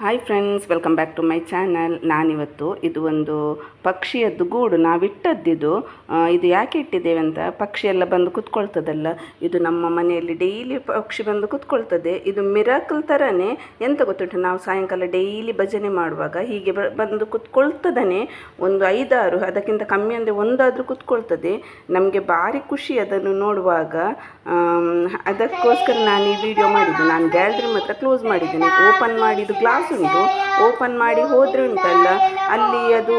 Hi friends, welcome back to my channel. ನಾನಿವತ್ತು ಇದು ಒಂದು ಪಕ್ಷಿಯದ್ದು ಗೂಡು ನಾವಿಟ್ಟದ್ದಿದು. ಇದು ಯಾಕೆ ಇಟ್ಟಿದ್ದೇವೆ ಅಂತ, ಪಕ್ಷಿ ಎಲ್ಲ ಬಂದು ಕುತ್ಕೊಳ್ತದಲ್ಲ, ಇದು ನಮ್ಮ ಮನೆಯಲ್ಲಿ ಡೈಲಿ ಪಕ್ಷಿ ಬಂದು ಕುತ್ಕೊಳ್ತದೆ. ಇದು ಮಿರಾಕಲ್ ಥರನೇ. ಎಂತ ಗೊತ್ತುಂಟು, ನಾವು ಸಾಯಂಕಾಲ ಡೈಲಿ ಭಜನೆ ಮಾಡುವಾಗ ಹೀಗೆ ಬಂದು ಕುತ್ಕೊಳ್ತದೇ. ಒಂದು 5-6, ಅದಕ್ಕಿಂತ ಕಮ್ಮಿ ಅಂದರೆ ಒಂದಾದರೂ ಕುತ್ಕೊಳ್ತದೆ. ನಮಗೆ ಭಾರಿ ಖುಷಿ ಅದನ್ನು ನೋಡುವಾಗ. ಅದಕ್ಕೋಸ್ಕರ ನಾನು ಈ ವಿಡಿಯೋ ಮಾಡಿದ್ದು. ನಾನು ಗ್ಯಾಲರಿ ಮಾತ್ರ ಕ್ಲೋಸ್ ಮಾಡಿದ್ದೇನೆ. ಓಪನ್ ಮಾಡಿದ್ದು ಗ್ಲಾಸ್ ಉಂಟು, ಓಪನ್ ಮಾಡಿ ಹೋದರೆ ಉಂಟಲ್ಲ, ಅಲ್ಲಿ ಅದು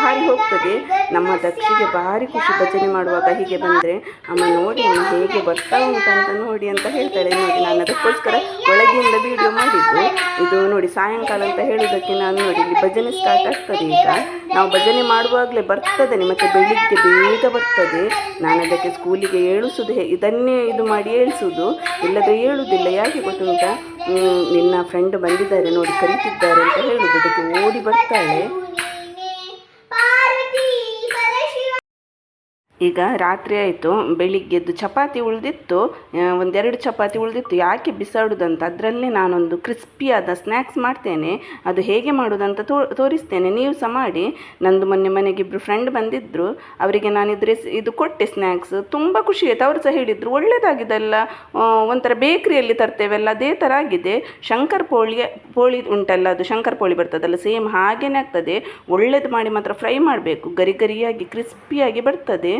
ಹಾರಿ ಹೋಗ್ತದೆ. ನಮ್ಮ ದಕ್ಷಿಗೆ ಭಾರಿ ಖುಷಿ ಭಜನೆ ಮಾಡುವಾಗ ಹೀಗೆ ಬಂದರೆ. ಅಮ್ಮ ನೋಡಿ, ಅಮ್ಮ ಹೇಗೆ ಬರ್ತಾ ಉಂಟಂತ ನೋಡಿ ಅಂತ ಹೇಳ್ತಾಳೆ. ನೋಡಿ, ನಾನು ಅದಕ್ಕೋಸ್ಕರ ಒಳಗಿಂದ ವಿಡಿಯೋ ಮಾಡಿದ್ದು. ಇದು ನೋಡಿ, ಸಾಯಂಕಾಲ ಅಂತ ಹೇಳೋದಕ್ಕೆ ನಾನು ನೋಡಿ ಇಲ್ಲಿ ಭಜನೆ ಸ್ಟಾರ್ಟ್ ಆಗ್ತದೆ. ಈಗ ನಾವು ಭಜನೆ ಮಾಡುವಾಗಲೇ ಬರ್ತದೆ, ಮತ್ತು ಬೆಳಿಗ್ಗೆ ಬೇಗ ಬರ್ತದೆ. ನಾನು ಅದಕ್ಕೆ ಸ್ಕೂಲಿಗೆ ಏಳಿಸೋದು ಇದನ್ನೇ ಇದು ಮಾಡಿ ಏಳಿಸೋದು, ಇಲ್ಲದ್ರೆ ಏಳುವುದಿಲ್ಲ. ಯಾಕೆ ಗೊತ್ತುಂಟಾ, ನಿನ್ನ ಫ್ರೆಂಡ್ ಬಂದಿದ್ದಾರೆ ನೋಡಿ, ಕರೀತಿದ್ದಾರೆ ಅಂತ ಹೇಳೋದು. ಅದಕ್ಕೆ ಓಡಿ ಬರ್ತಾಳೆ. ಈಗ ರಾತ್ರಿ ಆಯಿತು, ಬೆಳಿಗ್ಗೆದ್ದು ಚಪಾತಿ ಉಳಿದಿತ್ತು, 1-2 ಚಪಾತಿ ಉಳಿದಿತ್ತು. ಯಾಕೆ ಬಿಸಾಡೋದಂತ ಅದರಲ್ಲೇ ನಾನೊಂದು ಕ್ರಿಸ್ಪಿಯಾದ ಸ್ನ್ಯಾಕ್ಸ್ ಮಾಡ್ತೇನೆ. ಅದು ಹೇಗೆ ಮಾಡೋದಂತ ತೋರಿಸ್ತೇನೆ, ನೀವು ಸಹ ಮಾಡಿ. ನಂದು ಮೊನ್ನೆ ಮನೆಗೆ ಇಬ್ಬರು ಫ್ರೆಂಡ್ ಬಂದಿದ್ದರು, ಅವರಿಗೆ ನಾನು ಇದು ಕೊಟ್ಟೆ ಸ್ನ್ಯಾಕ್ಸ್. ತುಂಬ ಖುಷಿ ಆಯಿತು. ಅವರು ಸಹ ಹೇಳಿದರು ಒಳ್ಳೆಯದಾಗಿದೆಲ್ಲ, ಒಂಥರ ಬೇಕ್ರಿಯಲ್ಲಿ ತರ್ತೇವೆಲ್ಲ ಅದೇ ಥರ ಆಗಿದೆ. ಪೋಳಿ ಉಂಟಲ್ಲ, ಅದು ಪೋಳಿ ಬರ್ತದಲ್ಲ, ಸೇಮ್ ಹಾಗೇ ಆಗ್ತದೆ. ಒಳ್ಳೇದು ಮಾಡಿ ಮಾತ್ರ ಫ್ರೈ ಮಾಡಬೇಕು, ಗರಿ ಗರಿಯಾಗಿ ಕ್ರಿಸ್ಪಿಯಾಗಿ ಬರ್ತದೆ.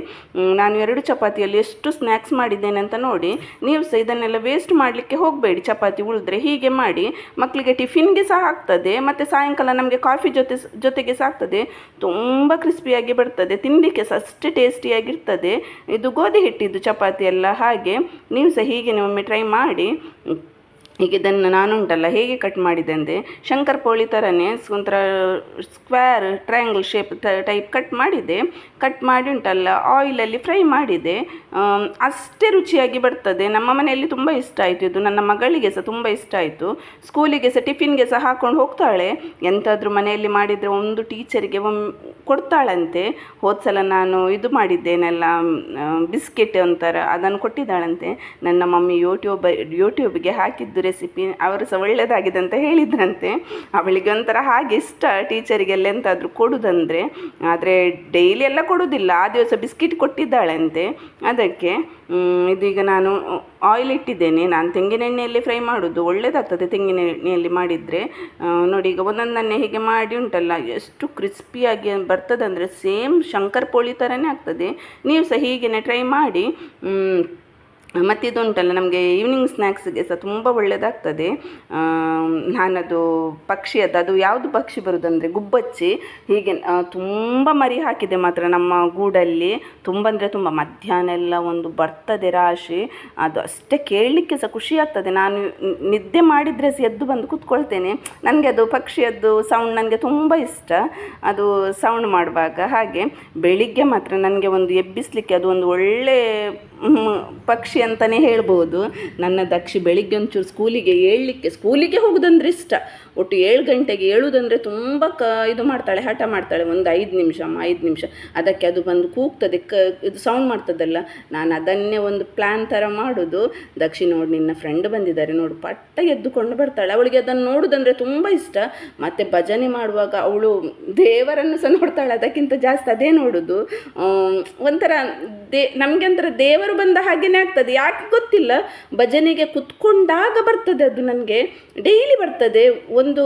ನಾನು 2 ಚಪಾತಿಯಲ್ಲಿ ಎಷ್ಟು ಸ್ನ್ಯಾಕ್ಸ್ ಮಾಡಿದ್ದೇನೆ ಅಂತ ನೋಡಿ. ನೀವು ಸಹ ಇದನ್ನೆಲ್ಲ ವೇಸ್ಟ್ ಮಾಡಲಿಕ್ಕೆ ಹೋಗಬೇಡಿ. ಚಪಾತಿ ಉಳಿದ್ರೆ ಹೀಗೆ ಮಾಡಿ, ಮಕ್ಕಳಿಗೆ ಟಿಫಿನ್ಗೆ ಸಹ ಆಗ್ತದೆ, ಮತ್ತು ಸಾಯಂಕಾಲ ನಮಗೆ ಕಾಫಿ ಜೊತೆಗೆ ಸಹ ಆಗ್ತದೆ. ತುಂಬ ಕ್ರಿಸ್ಪಿಯಾಗಿ ಬರ್ತದೆ, ತಿನ್ನಲಿಕ್ಕೆ ಸಹ ಅಷ್ಟೇ ಟೇಸ್ಟಿಯಾಗಿರ್ತದೆ. ಇದು ಗೋಧಿ ಹಿಟ್ಟಿದ್ದು ಚಪಾತಿ ಎಲ್ಲ. ಹಾಗೆ ನೀವು ಸಹ ಹೀಗೆ ಒಮ್ಮೆ ಟ್ರೈ ಮಾಡಿ. ಈಗ ಇದನ್ನು ನಾನುಂಟಲ್ಲ ಹೇಗೆ ಕಟ್ ಮಾಡಿದೆ ಅಂದರೆ, ಪೋಳಿ ಥರನೇ ಒಂಥರ square triangle shape type cut ಮಾಡಿದೆ. ಕಟ್ ಮಾಡಿ ಉಂಟಲ್ಲ ಆಯಿಲಲ್ಲಿ ಫ್ರೈ ಮಾಡಿದೆ. ಅಷ್ಟೇ ರುಚಿಯಾಗಿ ಬರ್ತದೆ. ನಮ್ಮ ಮನೆಯಲ್ಲಿ ತುಂಬ ಇಷ್ಟ ಆಯಿತು ಇದು. ನನ್ನ ಮಗಳಿಗೆ ಸಹ ತುಂಬ ಇಷ್ಟ ಆಯಿತು. ಸ್ಕೂಲಿಗೆ ಸಹ ಟಿಫಿನ್ಗೆ ಸಹ ಹಾಕ್ಕೊಂಡು ಹೋಗ್ತಾಳೆ. ಎಂತಾದರೂ ಮನೆಯಲ್ಲಿ ಮಾಡಿದರೆ ಒಂದು ಟೀಚರಿಗೆ ಕೊಡ್ತಾಳಂತೆ. ಹೋದ್ಸಲ ನಾನು ಇದು ಮಾಡಿದ್ದೇನೆಲ್ಲ, ಬಿಸ್ಕೆಟ್ ಒಂಥರ ಅದನ್ನು ಕೊಟ್ಟಿದ್ದಾಳಂತೆ. ನನ್ನ ಮಮ್ಮಿ ಯೂಟ್ಯೂಬ್ಗೆ ಹಾಕಿದ್ದು ರೆಸಿಪಿ, ಅವರು ಸಹ ಒಳ್ಳೆಯದಾಗಿದೆ ಅಂತ ಹೇಳಿದ್ರಂತೆ. ಅವಳಿಗೆ ಒಂಥರ ಹಾಗೆ ಇಷ್ಟ ಟೀಚರಿಗೆಲ್ಲ ಎಂತಾದರೂ ಕೊಡೋದಂದರೆ. ಆದರೆ ಡೈಲಿ ಎಲ್ಲ ಕೊಡೋದಿಲ್ಲ, ಆ ದಿವಸ ಬಿಸ್ಕಿಟ್ ಕೊಟ್ಟಿದ್ದಾಳಂತೆ. ಅದಕ್ಕೆ ಇದೀಗ ನಾನು ಆಯಿಲ್ ಇಟ್ಟಿದ್ದೇನೆ. ನಾನು ತೆಂಗಿನೆಣ್ಣೆಯಲ್ಲಿ ಫ್ರೈ ಮಾಡೋದು, ಒಳ್ಳೆಯದಾಗ್ತದೆ ತೆಂಗಿನೆಣ್ಣೆಯಲ್ಲಿ ಮಾಡಿದರೆ. ನೋಡಿ, ಈಗ ಒಂದೊಂದನ್ನೇ ಹೀಗೆ ಮಾಡಿ ಉಂಟಲ್ಲ, ಎಷ್ಟು ಕ್ರಿಸ್ಪಿಯಾಗಿ ಬರ್ತದಂದರೆ ಸೇಮ್ ಪೋಳಿ ಥರನೇ ಆಗ್ತದೆ. ನೀವು ಸಹ ಹೀಗೇ ಟ್ರೈ ಮಾಡಿ. ಮತ್ತು ಇದು ಉಂಟಲ್ಲ, ನಮಗೆ ಈವ್ನಿಂಗ್ ಸ್ನ್ಯಾಕ್ಸ್ಗೆ ಸಹ ತುಂಬ ಒಳ್ಳೆಯದಾಗ್ತದೆ. ನಾನದು ಪಕ್ಷಿಯದ್ದು, ಅದು ಯಾವುದು ಪಕ್ಷಿ ಬರೋದಂದರೆ ಗುಬ್ಬಚ್ಚಿ. ಹೀಗೆ ತುಂಬ ಮರಿ ಹಾಕಿದೆ ಮಾತ್ರ ನಮ್ಮ ಗೂಡಲ್ಲಿ. ತುಂಬ ಅಂದರೆ ತುಂಬ. ಮಧ್ಯಾಹ್ನ ಎಲ್ಲ ಒಂದು ಬರ್ತದೆ ರಾಶಿ. ಅದು ಅಷ್ಟೇ ಕೇಳಲಿಕ್ಕೆ ಸಹ ಖುಷಿ ಆಗ್ತದೆ. ನಾನು ನಿದ್ದೆ ಮಾಡಿದರೆ ಸಹ ಎದ್ದು ಬಂದು ಕೂತ್ಕೊಳ್ತೇನೆ. ನನಗೆ ಅದು ಪಕ್ಷಿಯದ್ದು ಸೌಂಡ್ ನನಗೆ ತುಂಬ ಇಷ್ಟ, ಅದು ಸೌಂಡ್ ಮಾಡುವಾಗ. ಹಾಗೆ ಬೆಳಿಗ್ಗೆ ಮಾತ್ರ ನನಗೆ ಒಂದು ಎಬ್ಬಿಸಲಿಕ್ಕೆ ಅದು ಒಂದು ಒಳ್ಳೆ ಪಕ್ಷಿ ಅಂತಲೇ ಹೇಳ್ಬೋದು. ನನ್ನ ದಕ್ಷಿ ಬೆಳಿಗ್ಗೆ ಒಂಚೂರು ಸ್ಕೂಲಿಗೆ ಹೋಗೋದಂದ್ರೆ ಇಷ್ಟ. ಒಟ್ಟು 7 ಗಂಟೆಗೆ ಏಳುವುದಂದರೆ ತುಂಬ ಇದು ಮಾಡ್ತಾಳೆ, ಹಠ ಮಾಡ್ತಾಳೆ. ಒಂದು 5 ನಿಮಿಷ ಅದಕ್ಕೆ ಅದು ಬಂದು ಕೂಗ್ತದೆ, ಇದು ಸೌಂಡ್ ಮಾಡ್ತದಲ್ಲ. ನಾನು ಅದನ್ನೇ ಒಂದು ಪ್ಲ್ಯಾನ್ ಥರ ಮಾಡೋದು. ದಕ್ಷಿ ನೋಡಿ, ನಿನ್ನ ಫ್ರೆಂಡ್ ಬಂದಿದ್ದಾರೆ ನೋಡು, ಪಟ್ಟ ಎದ್ದುಕೊಂಡು ಬರ್ತಾಳೆ. ಅವಳಿಗೆ ಅದನ್ನು ನೋಡೋದಂದರೆ ತುಂಬ ಇಷ್ಟ. ಮತ್ತು ಭಜನೆ ಮಾಡುವಾಗ ಅವಳು ದೇವರನ್ನು ಸಹ ನೋಡ್ತಾಳೆ, ಅದಕ್ಕಿಂತ ಜಾಸ್ತಿ ಅದೇ ನೋಡೋದು. ಒಂಥರ ನಮಗೆ ಒಂಥರ ದೇವರು ಬಂದ ಹಾಗೇನೆ ಆಗ್ತದೆ. ಯಾಕೆ ಗೊತ್ತಿಲ್ಲ, ಭಜನೆಗೆ ಕುತ್ಕೊಂಡಾಗ ಬರ್ತದೆ ಅದು. ನನಗೆ ಡೈಲಿ ಬರ್ತದೆ. ಒಂದು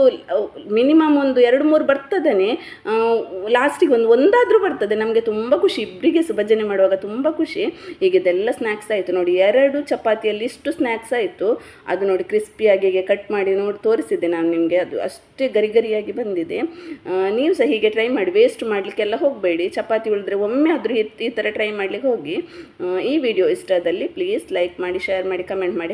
ಮಿನಿಮಮ್ ಒಂದು 2-3 ಬರ್ತದೇ. ಲಾಸ್ಟಿಗೆ ಒಂದಾದರೂ ಬರ್ತದೆ. ನಮಗೆ ತುಂಬ ಖುಷಿ, ಇಬ್ಬರಿಗೆ ಸಹ ಭಜನೆ ಮಾಡುವಾಗ ತುಂಬ ಖುಷಿ. ಈಗ ಇದೆಲ್ಲ ಸ್ನ್ಯಾಕ್ಸ್ ಆಯಿತು ನೋಡಿ. 2 ಚಪಾತಿಯಲ್ಲಿ ಇಷ್ಟು ಸ್ನ್ಯಾಕ್ಸ್ ಆಯಿತು. ಅದು ನೋಡಿ ಕ್ರಿಸ್ಪಿಯಾಗಿ ಹೀಗೆ ಕಟ್ ಮಾಡಿ ನೋಡಿ ತೋರಿಸಿದ್ದೆ ನಾನು ನಿಮಗೆ. ಅದು ಅಷ್ಟೇ ಗರಿಗರಿಯಾಗಿ ಬಂದಿದೆ. ನೀವು ಸಹ ಹೀಗೆ ಟ್ರೈ ಮಾಡಿ, ವೇಸ್ಟ್ ಮಾಡಲಿಕ್ಕೆಲ್ಲ ಹೋಗಬೇಡಿ. ಚಪಾತಿ ಉಳಿದ್ರೆ ಒಮ್ಮೆ ಆದರೂ ಈ ಥರ ಟ್ರೈ ಮಾಡಲಿಕ್ಕೆ ಹೋಗಿ. ಈ ವಿಡಿಯೋ ಇಷ್ಟದಲ್ಲಿ ಪ್ಲೀಸ್ ಲೈಕ್ ಮಾಡಿ, ಶೇರ್ ಮಾಡಿ, ಕಮೆಂಟ್ ಮಾಡಿ.